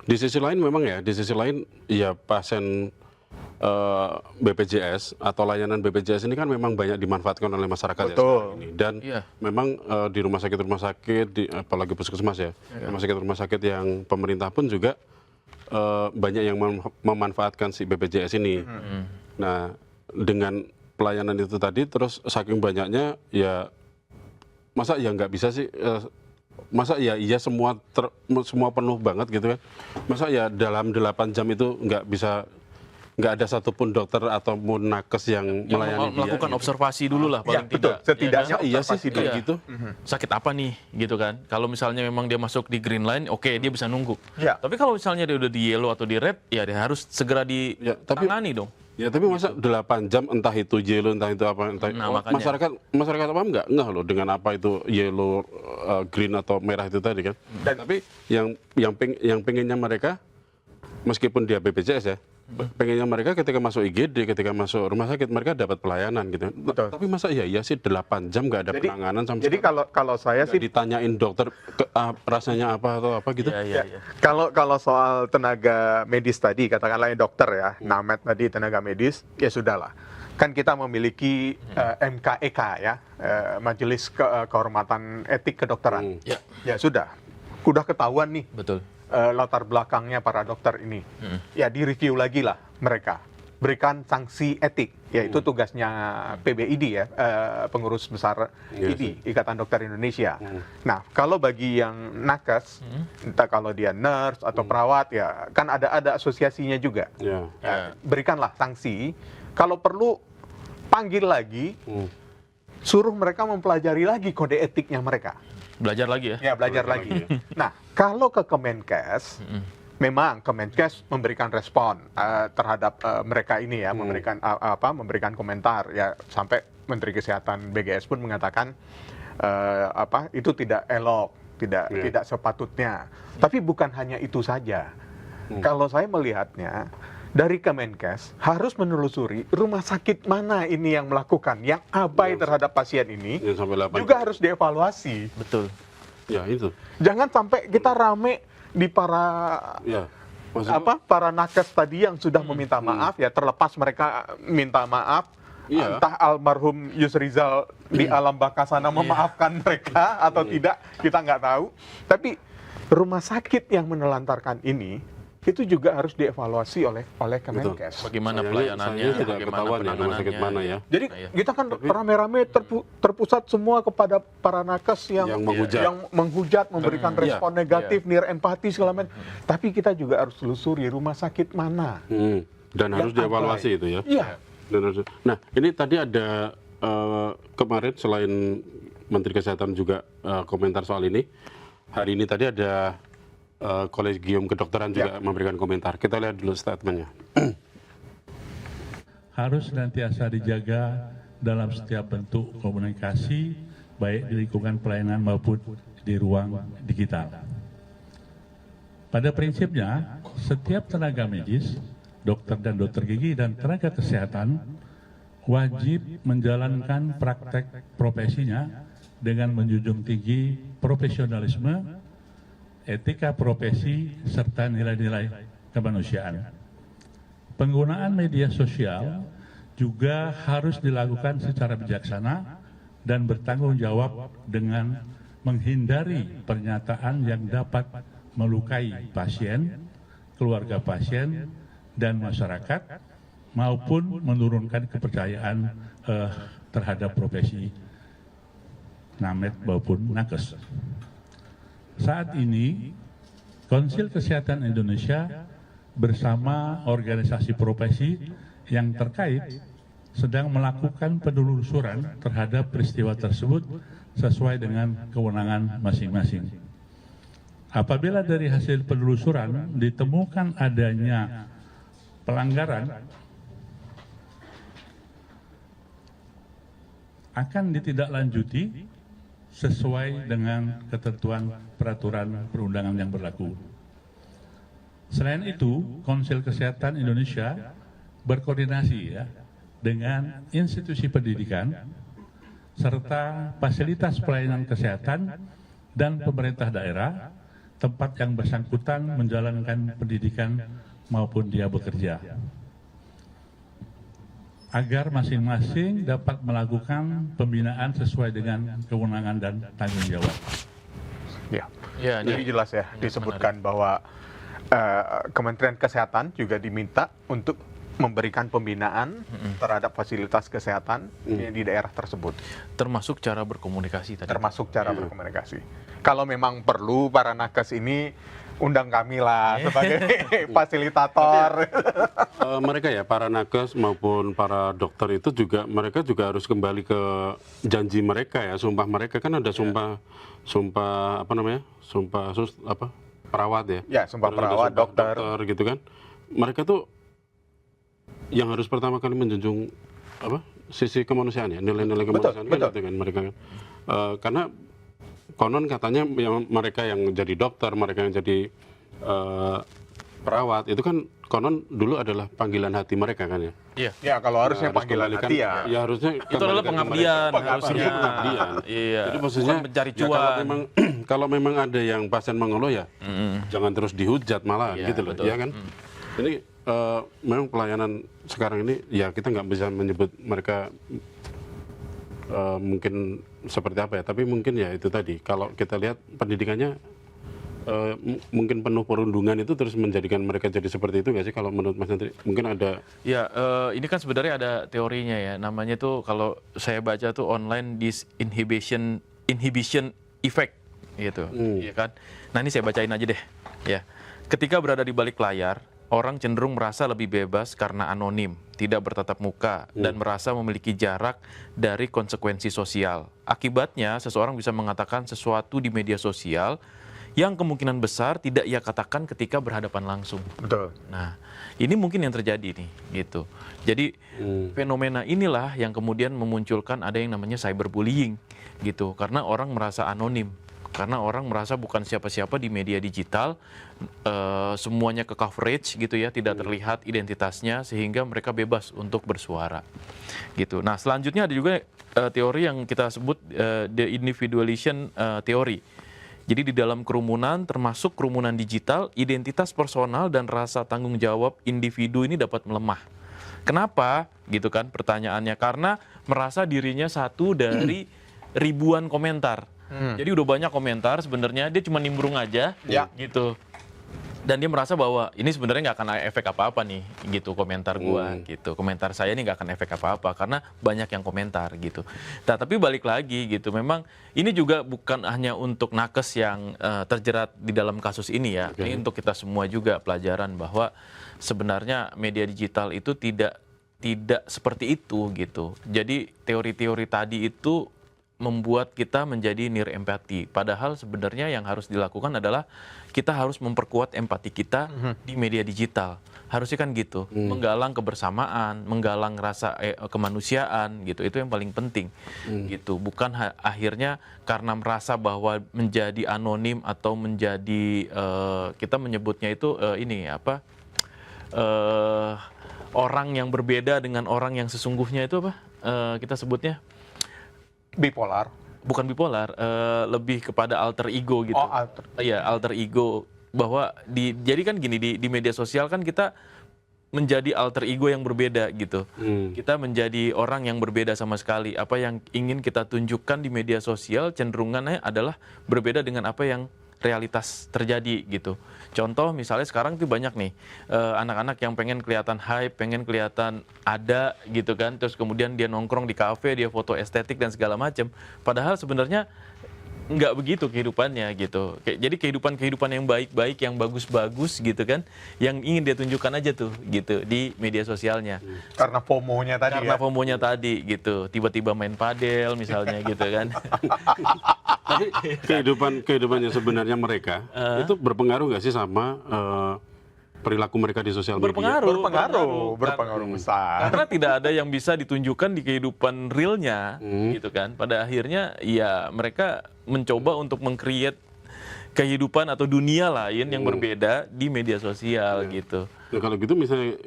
Di sisi lain memang ya, di sisi lain ya pasien BPJS atau layanan BPJS ini kan memang banyak dimanfaatkan oleh masyarakat ya sekarang ini. Dan memang di rumah sakit, apalagi puskesmas ya, rumah sakit yang pemerintah pun juga banyak yang memanfaatkan si BPJS ini. Nah, dengan pelayanan itu tadi, terus saking banyaknya ya, masa ya nggak bisa sih, masa ya iya semua penuh banget gitu kan. Masa ya dalam 8 jam itu nggak ada satupun dokter ataupun nakes yang melayani melakukan dia, observasi dulu lah paling betul. tidak. Setidaknya iya sih observasi dulu. gitu. Sakit apa nih gitu kan. Kalau misalnya memang dia masuk di green line, oke, dia bisa nunggu. Ya. Tapi kalau misalnya dia udah di yellow atau di red, ya dia harus segera ditangani dong. Ya tapi masa 8 jam entah itu yellow entah itu apa masyarakat awam nggak ngeh loh dengan apa itu yellow, green atau merah itu tadi kan. Tapi yang pengennya mereka meskipun dia BPJS ya, pengennya mereka ketika masuk IGD, ketika masuk rumah sakit mereka dapat pelayanan gitu. Betul. Tapi masa iya sih 8 jam nggak ada penanganan sampai jadi kalau saya sih ditanyain dokter rasanya apa atau apa gitu. Kalau soal tenaga medis tadi, katakanlah dokter ya, Namet tadi tenaga medis, ya sudahlah. Kan kita memiliki MKEK ya, Majelis Kehormatan Etik Kedokteran. Ya sudah ketahuan nih. Betul. Latar belakangnya para dokter ini. Ya direview lagi lah mereka. Berikan sanksi etik, yaitu tugasnya PBID ya, pengurus besar ID, Ikatan Dokter Indonesia. Nah, kalau bagi yang nakes, entah kalau dia nurse atau perawat ya, kan ada asosiasinya juga. Berikanlah sanksi. Kalau perlu panggil lagi, suruh mereka mempelajari lagi kode etiknya mereka. Belajar lagi ya? Ya, belajar lagi. Nah, kalau ke Kemenkes, memang Kemenkes memberikan respon terhadap mereka ini ya, memberikan komentar ya, sampai Menteri Kesehatan BGS pun mengatakan itu tidak elok, tidak sepatutnya. Tapi bukan hanya itu saja. Kalau saya melihatnya dari Kemenkes harus menelusuri rumah sakit mana ini yang melakukan, yang abai terhadap pasien ini, juga harus dievaluasi. Betul. Ya itu. Jangan sampai kita rame di para para nakes tadi yang sudah meminta maaf ya, terlepas mereka minta maaf. Entah almarhum Yusrizal di alam baka sana memaafkan mereka atau tidak, kita nggak tahu. Tapi rumah sakit yang menelantarkan ini itu juga harus dievaluasi oleh Kemenkes. Bagaimana pelayanannya, bagaimana penanganannya. ya. Jadi kita kan rame-rame terpusat semua kepada para nakes yang menghujat, memberikan respon negatif, nir empati segala macam. Tapi kita juga harus telusuri rumah sakit mana. Dan harus dievaluasi itu ya. Iya. Nah, ini tadi ada kemarin selain Menteri Kesehatan juga komentar soal ini. Hari ini tadi ada Kolegium Kedokteran juga memberikan komentar. Kita lihat dulu statementnya. Harus senantiasa dijaga dalam setiap bentuk komunikasi, baik di lingkungan pelayanan maupun di ruang digital. Pada prinsipnya, setiap tenaga medis, dokter dan dokter gigi dan tenaga kesehatan wajib menjalankan praktek profesinya dengan menjunjung tinggi profesionalisme, etika profesi, serta nilai-nilai kemanusiaan. Penggunaan media sosial juga harus dilakukan secara bijaksana dan bertanggung jawab dengan menghindari pernyataan yang dapat melukai pasien, keluarga pasien, dan masyarakat, maupun menurunkan kepercayaan terhadap profesi Namet maupun nakes. Saat ini, Konsil Kesehatan Indonesia bersama organisasi profesi yang terkait sedang melakukan penelusuran terhadap peristiwa tersebut sesuai dengan kewenangan masing-masing. Apabila dari hasil penelusuran ditemukan adanya pelanggaran, akan ditindaklanjuti sesuai dengan ketentuan peraturan perundangan yang berlaku. Selain itu, Konsil Kesehatan Indonesia berkoordinasi dengan institusi pendidikan serta fasilitas pelayanan kesehatan dan pemerintah daerah tempat yang bersangkutan menjalankan pendidikan maupun dia bekerja, agar masing-masing dapat melakukan pembinaan sesuai dengan kewenangan dan tanggung jawab. Ya, Ya, jadi jelas ya disebutkan bahwa Kementerian Kesehatan juga diminta untuk memberikan pembinaan terhadap fasilitas kesehatan di daerah tersebut. termasuk cara berkomunikasi tadi. Termasuk cara berkomunikasi. Kalau memang perlu, para nakes ini undang kami lah sebagai fasilitator. Mereka ya, para nakes maupun para dokter itu juga, mereka juga harus kembali ke janji mereka ya, sumpah mereka. Kan ada sumpah apa namanya, perawat ya. Ya, sumpah Ada perawat, sumpah dokter. gitu kan. Mereka tuh yang harus pertama kali menjunjung apa, sisi kemanusiaan ya, nilai-nilai kemanusiaan kan, gitu kan mereka kan. Karena konon katanya mereka yang jadi dokter, mereka yang jadi perawat itu kan konon dulu adalah panggilan hati mereka kan ya. Iya. Ya, kalau harusnya Harus panggilan kembalikan- hati ya. Ya harusnya Itu adalah kembalikan ke pengabdian mereka. harusnya. Pengabdian. Iya. Jadi maksudnya Bukan mencari ya kalau cuan. memang kalau memang ada yang pasien mengeluh ya jangan terus dihujat malah Iya, gitu loh, betul. ya kan. Ini memang pelayanan sekarang ini ya kita nggak bisa menyebut mereka mungkin seperti apa ya, tapi mungkin ya itu tadi kalau kita lihat pendidikannya mungkin penuh perundungan itu terus menjadikan mereka jadi seperti itu nggak sih kalau menurut Mas Nantri? Mungkin ada Ya, ini kan sebenarnya ada teorinya ya. Namanya tuh kalau saya baca tuh online disinhibition effect gitu, iya kan? Nah, ini saya bacain aja deh. Ya, ketika berada di balik layar, orang cenderung merasa lebih bebas karena anonim, tidak bertatap muka, dan merasa memiliki jarak dari konsekuensi sosial. Akibatnya, seseorang bisa mengatakan sesuatu di media sosial yang kemungkinan besar tidak ia katakan ketika berhadapan langsung. Betul. Nah, ini mungkin yang terjadi nih, gitu. Jadi fenomena inilah yang kemudian memunculkan ada yang namanya cyberbullying, gitu. Karena orang merasa anonim, karena orang merasa bukan siapa-siapa di media digital, semuanya ke coverage, gitu ya, tidak terlihat identitasnya sehingga mereka bebas untuk bersuara, gitu. Nah, selanjutnya ada juga teori yang kita sebut the individualization theory. Jadi di dalam kerumunan, termasuk kerumunan digital, identitas personal dan rasa tanggung jawab individu ini dapat melemah. Kenapa? Gitu kan pertanyaannya. Karena merasa dirinya satu dari ribuan komentar. Jadi udah banyak komentar, sebenarnya dia cuma nimbrung aja, Ya. gitu. Dan dia merasa bahwa ini sebenarnya nggak akan efek apa-apa nih, gitu, komentar gua, gitu. Komentar saya ini nggak akan efek apa-apa karena banyak yang komentar, gitu. Nah, tapi balik lagi, gitu. Memang ini juga bukan hanya untuk nakes yang terjerat di dalam kasus ini ya. Ini untuk kita semua juga pelajaran bahwa sebenarnya media digital itu tidak seperti itu, gitu. Jadi teori-teori tadi itu membuat kita menjadi near empati. Padahal sebenarnya yang harus dilakukan adalah kita harus memperkuat empati kita di media digital. Harusnya kan gitu, menggalang kebersamaan, menggalang rasa kemanusiaan, gitu. Itu yang paling penting, gitu. Bukan akhirnya karena merasa bahwa menjadi anonim atau menjadi kita menyebutnya itu orang yang berbeda dengan orang yang sesungguhnya itu apa? Kita sebutnya Bipolar. bukan bipolar, lebih kepada alter ego gitu. Oh, alter. Iya, alter ego. Bahwa jadi kan gini, di media sosial kan kita menjadi alter ego yang berbeda gitu. Kita menjadi orang yang berbeda sama sekali. Apa yang ingin kita tunjukkan di media sosial cenderungannya adalah berbeda dengan apa yang realitas terjadi gitu. Contoh misalnya sekarang tuh banyak nih anak-anak yang pengen kelihatan hype, pengen kelihatan ada gitu kan, terus kemudian dia nongkrong di kafe, dia foto estetik dan segala macam. Padahal sebenarnya nggak begitu kehidupannya gitu. Jadi kehidupan yang baik-baik, yang bagus-bagus gitu kan, yang ingin dia tunjukkan aja tuh gitu di media sosialnya. Karena FOMO-nya tadi Karena ya. FOMO-nya tadi gitu, tiba-tiba main padel misalnya gitu kan. tapi kehidupan yang sebenarnya mereka itu berpengaruh nggak sih sama perilaku mereka di sosial media? Berpengaruh besar. Karena tidak ada yang bisa ditunjukkan di kehidupan realnya, gitu kan. Pada akhirnya ya mereka mencoba untuk meng-create kehidupan atau dunia lain yang berbeda di media sosial gitu. Nah, kalau gitu misalnya